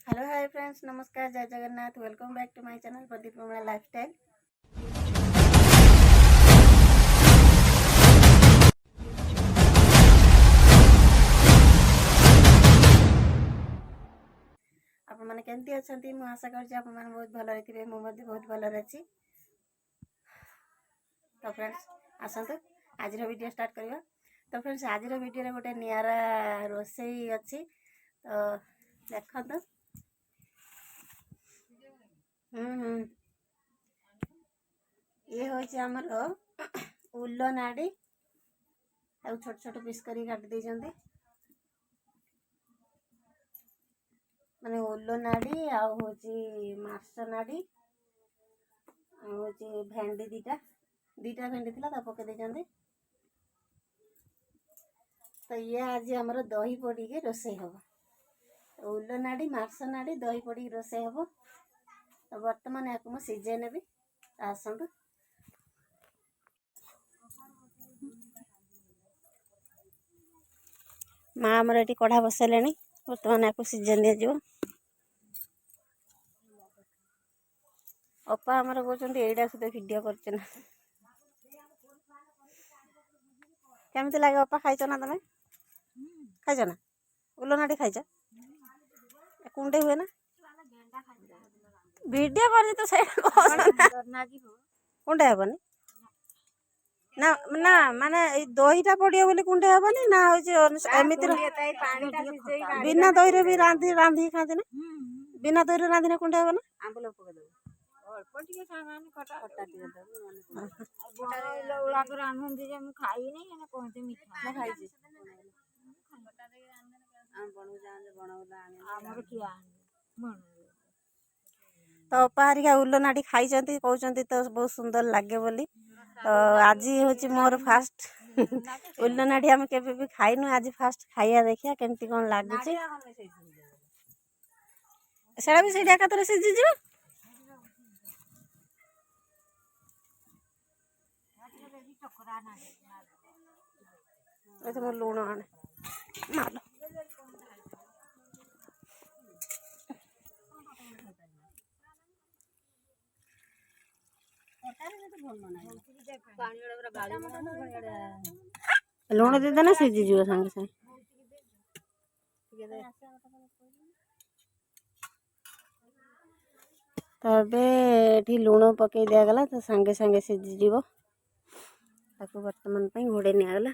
Hello hi friends, नमस्कार, जय Jagannath. Welcome back to my channel Pradeep Mamla lifestyle. आपण माने केमती अछंती? मु आशा करछि आपण माने बहुत भलो रहिथिबे। मु मध्ये बहुत भलो अछि। तो फ्रेंड्स आसंतु आज वीडियो स्टार्ट करबा। तो फ्रेंड्स आज वीडियो रे गोटे नियारा रोसई अछि, तो देखंतु। ये होछि हमर उल्लो नाडी आ छोट छोट पीस करी काट दै जंदी। माने उल्लो नाडी आ होछि मार्स नाडी आ होछि भेंडी दीटा भेंडी थिला ता पके दै जंदी। तो ये आज हमर दही पड़ी के रोसई हबो। उल्लो नाडी मार्स नाडी दही पड़ी रोसई हबो। तो वर्तमान याकु म सिझे नेबी। आसंतु माँ आमर ये कढ़ा बसैले। बर्तमान याकु सीजन दिया। अपा आमर कहते एटा सुधा भिडियो कर केमती लगे? अपा खाइच ना? तमें खाइच ना? उल्लो नाडी खाइच? कुंडे हुए ना वीडियो कर तो से कुंडे हेबनी ना ना माने दहीटा पड़ियो बोली कुंडे हेबनी ना? एमिति बिना दही रे भी रांधी खाते ना? बिना दही रे रांधी कुंडे हेबना? आंबुल पके तो अपहारिका उल्लो नाडी खाई कहते तो बहुत सुंदर लगे बोली। तो आज हूँ मोर फास्ट उल्लो नाडी आम के भी खाइनु। आज फास्ट खाइया देखिया केमती कौन लगुच। सेड़ा भी सीधा एकाथरे सीझी तो लुण आने माल लुण देदे ना सीझीज सागे सागे। तो ये लुण पकई दिगला तो सांगे सांगे सीझीज। वर्तमान घोड़े निगला।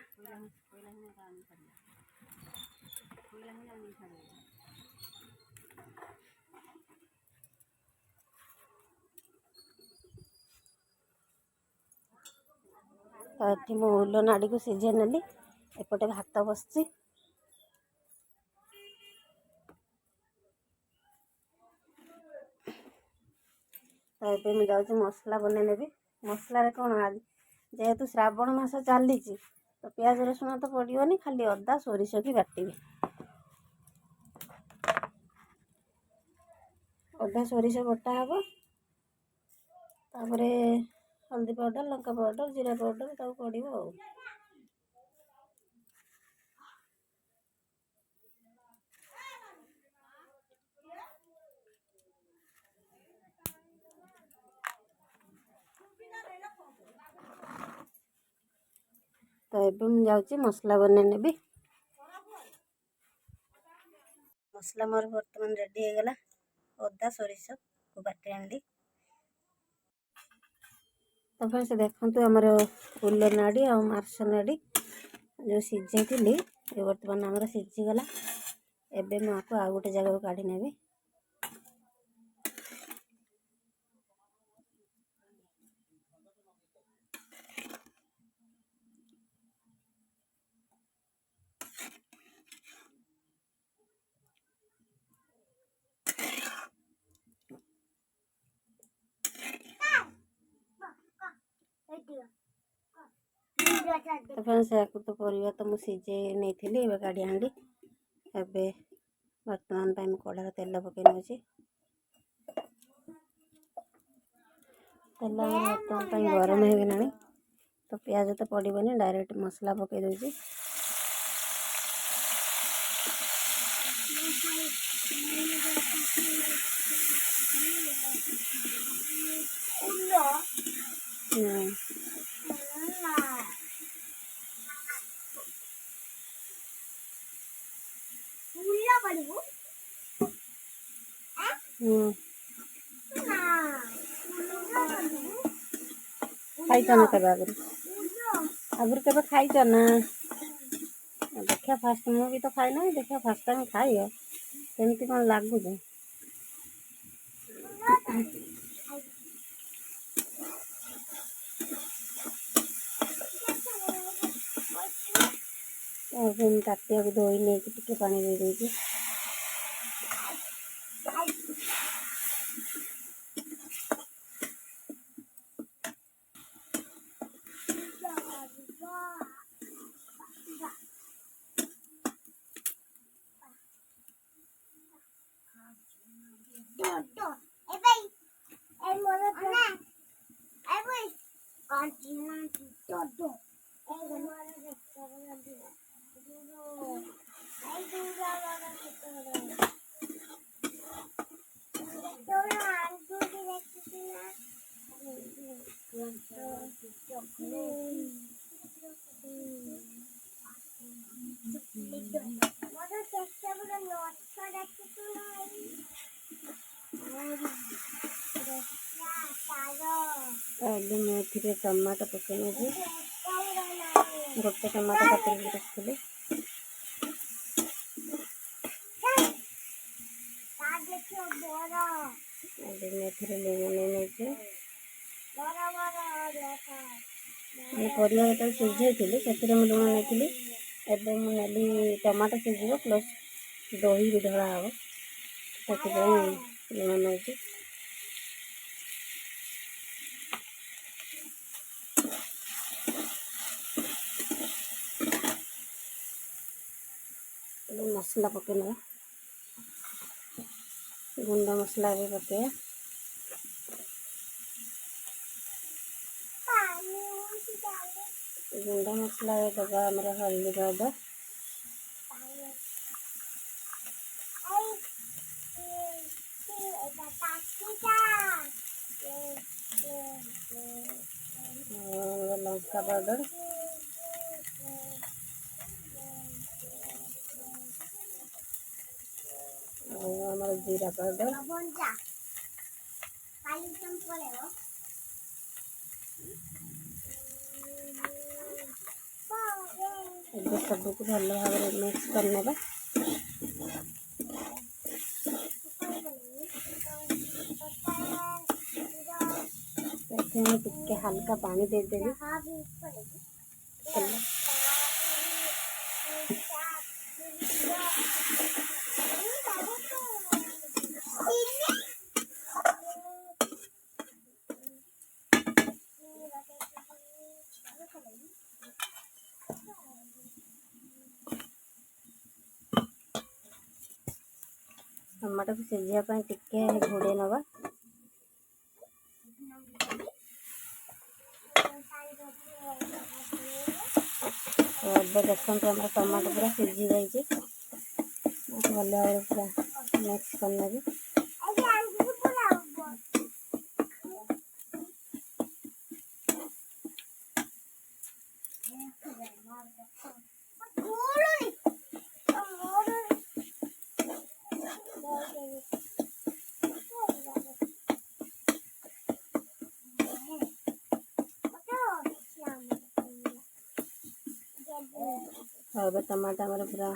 तो मु उल्लो नाड़ी को सीझे नेली। एपटे भात बसची। तो ये मुझे जाऊँ मसला बने नेबी। मसला रे कौन आज जेहेतु श्रावण मास चली तो प्याज रसुण तो पड़ोनी, खाली अदा सोरिष की बाटी। अदा सोरिष बटा हम। तापर हल्दी पाउडर, लंका पाउडर, जीरा पाउडर सब पड़ो। तो ये मुझे जाऊँ मसला बने नेबी। मसला मोर बर्तमान रेडी हो गला। अदा सोरिष को बाटी आनी। तो फ्रेंड्स देखते आमर उल्लो नाड़ी आ मार्स नाड़ी जो सीझे थी ये बर्तमान आमर सीझीगला। एबे मैं आपको आउ गोटे जगह काढ़ी नेबी। तो फ्रेंड्स या तो परिवा तो मुझे नहीं थी गाड़ी आनी। एबे वर्तमान टाइम कढ़ार तेल पकई नौ। तेल वर्तमान गरम हो गला। तो प्याज तो पड़ोनी, डायरेक्ट मसला पकई दूसरी। ଖାଇଛ ନା କେବେ ଆଗରୁ କେବେ ଖାଇଛ ନା? ଦେଖିବା ଫାଷ୍ଟ, ମୁଁ ବି ତ ଖାଇନା, ଦେଖିବା ଫାଷ୍ଟ ଟାଇମ୍ ଖାଇବ କେମିତି କ'ଣ ଲାଗୁଛି। ତାଟିଆକୁ ଧୋଇ ନେଇକି ଟିକେ ପାଣି ଦେଇ ଦେଇଛି। ଏବେ ମୁଁ ଏଥିରେ ଟମାଟୋ ପକେଇ ନେବି। ଗୋଟେ ଟମାଟୋ କାଟିକି ରଖିଥିଲି। ଏବେ ମୁଁ ଏଥିରେ ଲୁଣ ନେଇଛି। ମୁଁ ପରିବା ଯେତେବେଳେ ସିଝାଇଥିଲି ସେଥିରେ ମୁଁ ଲୁଣ ନେଇଥିଲି। ଏବେ ମୁଁ ନେଲି ଟମାଟୋ ସିଝିବ ପ୍ଲସ୍ ଦହି ବି ଢଳା ହେବ, ସେଥିପାଇଁ ଲୁଣ ନେଉଛି। ମସଲା ପକେଇନେବା, ଗୁଣ୍ଡ ମସଲା ବି ପକେଇବା। ଗୁଣ୍ଡ ମସଲା ଦେବା ଆମର ହଳଦୀ ପାଉଡ଼ର, ଲଙ୍କା ପାଉଡ଼ର, ଆଉ ଆମର ଜିରା ପାଉଡ଼ର, ଏବେ ସବୁକୁ ଭଲ ଭାବରେ ମିକ୍ସ କରିନେବା। मैं टिके हल्का पानी दे देवी। टमाटो को सिझापी टिके घोड़े नवा। देखते टमाटो पूरा सिझी जाइए, भल भाव पूरा मिक्स करने। और टमाटर हमारे पूरा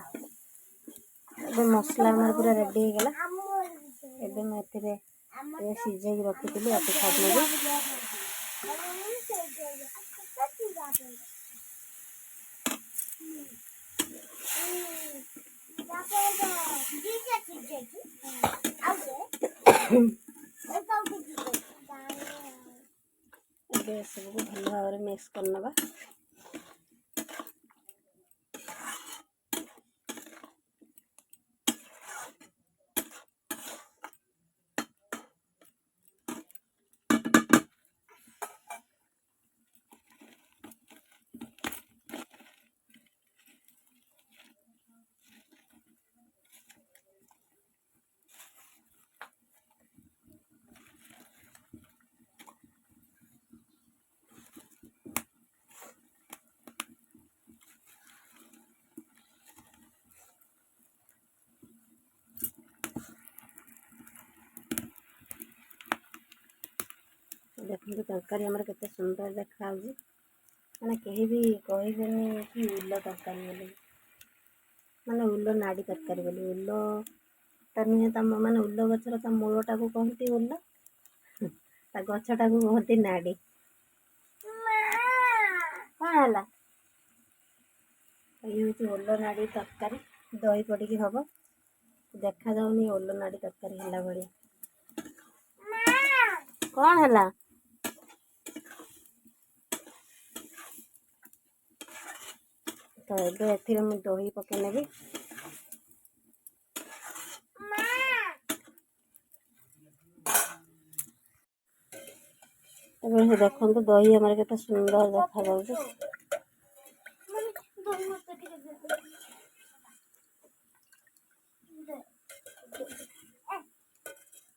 मसला हमारे पूरा रेडी हो गला। एबे मैं एथिरे सिझाई रखी थी आके खाने में। एबे सब भल भाव मिक्स करनबा। देखो तरकारी आमर केते सुंदर देखा मैंने कहीं भी कहबेनि कि उल्ल तरकारी बोली माने उल्ल नाड़ी तरकारी बोली उल्ल तो नुहे तुम मैंने उल्ल गचर ता मूलटा को कहती उल्ल ता गछटा को कहती नाड़ी कौन है ये हूँ उल्ल नाड़ी तरकारी दही पड़ी हम देखा जाऊनी उल्ल नाड़ी तरकारी है भाई कौन है तो ये मुझे दही पकई नेबी से देखो दही हमारे केते सुंदर देखा जाउछ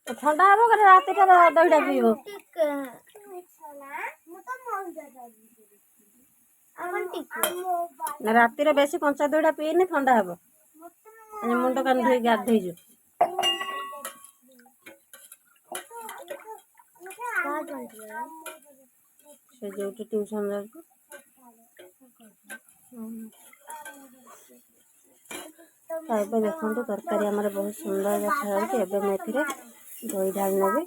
ठंडा हम कर रात दहीटा पीब रातिर बेसी कंचा दहीटा पीने ठंडा हम मुंड कान धोई गाधेजु से जो ट्यूशन जाऊँ तो देखो तरकारी आमर बहुत सुंदर देखा मुझे दही ढाल नेबी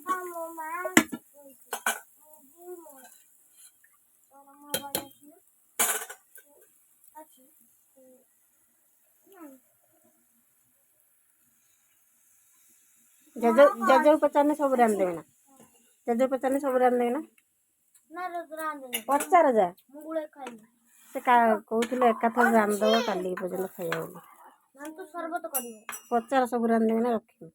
जज पचारे सब रांध देवे ना जज पचारे सब रांध देवे ना पचार जा से कहते एकाथर रांधदेव काली पर्यटन खाइबा पचार सब रांध देवे ना रखी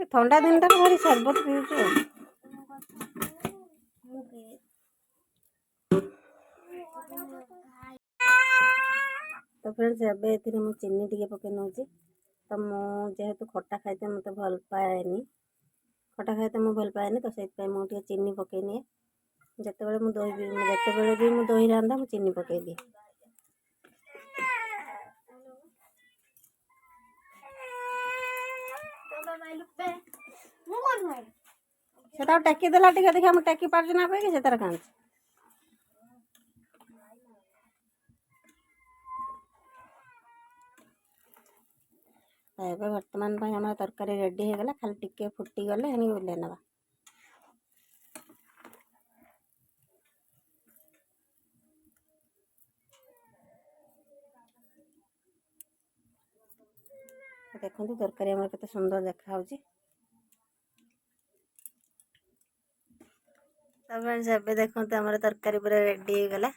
ठंडा दिन टार भारी सरबत पीऊँ तो फ्रेंड्स एबे एथिरे मु चीनी टिके पके नउची तो जेहेतु खट्टा खाइते मत भल पाएनी खट्टा खाइते मु भल पाएनी तो से मुझे चीनी पके निए जिते मु दही रांधा मु चीनी पके दिए से टेकी देला टिके देखा मु टेकी पारछि ना पे से तार कांच वर्तमान आम तरकारी रेडी हो गला खाली टिके फुटी गले ओल्हे नवा देखो तरकारी आम केते सुंदर देखा तबे देखो आम तरकारी पूरा रेडी हो गला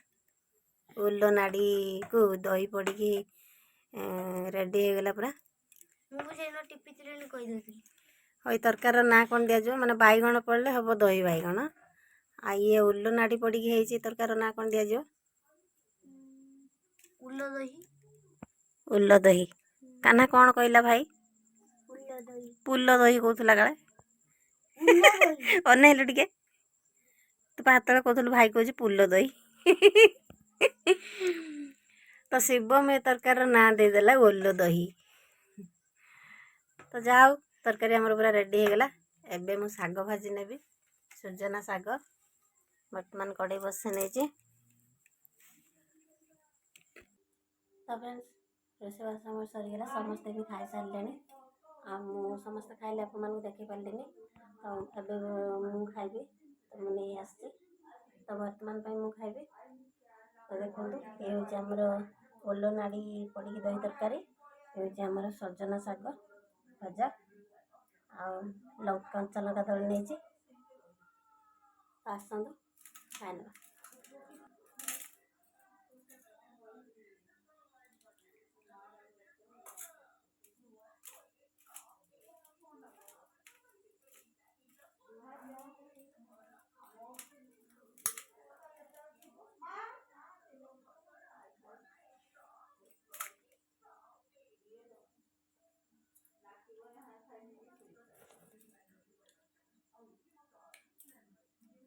उल्ल नाड़ी को दही पड़ी रेडी हो गला पूरा हई तरकार ना कौन दिज्व मैंने बैगण पड़े हम दही बैगण आ ये उल्ल नाड़ी पड़ी तरकार ना कौन दिज्व उल्ल दही काना कौन कहला भाई पुल्ल दही कहला काले अनेल टिके तू हाथ कहलु भाई कह पुल्ल दही तो शिव में तरकार ना देदेला उल्ल दही तो जाओ तरकारी आमर पूरा रेडी हो गला एबे मु साग भाजी नेबी सुजना साग वर्तमान कड़े बसे नहीं रोषेबास आम सरीगला समस्ते भी खाई सारे समस्ते खाइले आप देखी पारे तो एबे खाइबी तो मुझे आसी तो वर्तमान मु खाइबी तो देखो ये हूँ आमर ओल्ल नाड़ी पड़ी दही तरकारी ये हूँ आमर सजना साग भजा आ कंचा लंका दली नहीं आसतु खाई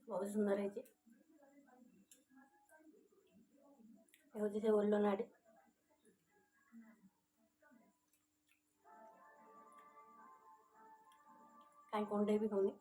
बहुत सुंदर है से बोलो ना कहीं कंडे भी खाऊनी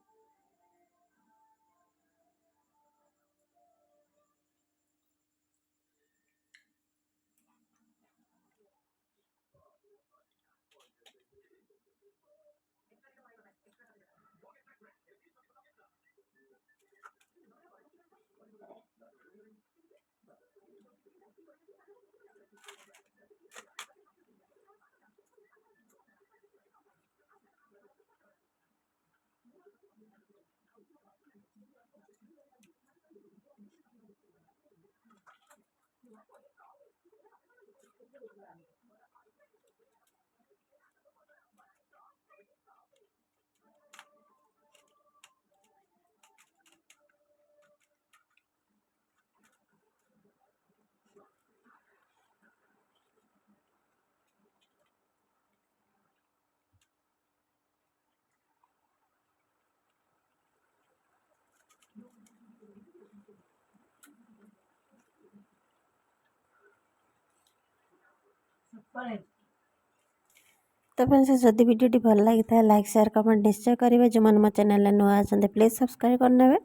तो फ्रेंड्स जदि वीडियो भल लगी था लाइक शेयर कमेंट निश्चय करेंगे जो मैंने मो चैनल नुआ आते प्लीज सब्सक्राइब करने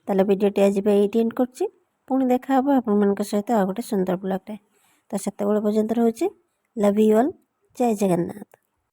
ताले वीडियोटी आज ये एंड कर पुणी देखा आपण सहित आ गोटे सुंदर ब्लॉगटे तो से पर्यंत रोचे लव यू ऑल जय जगन्नाथ।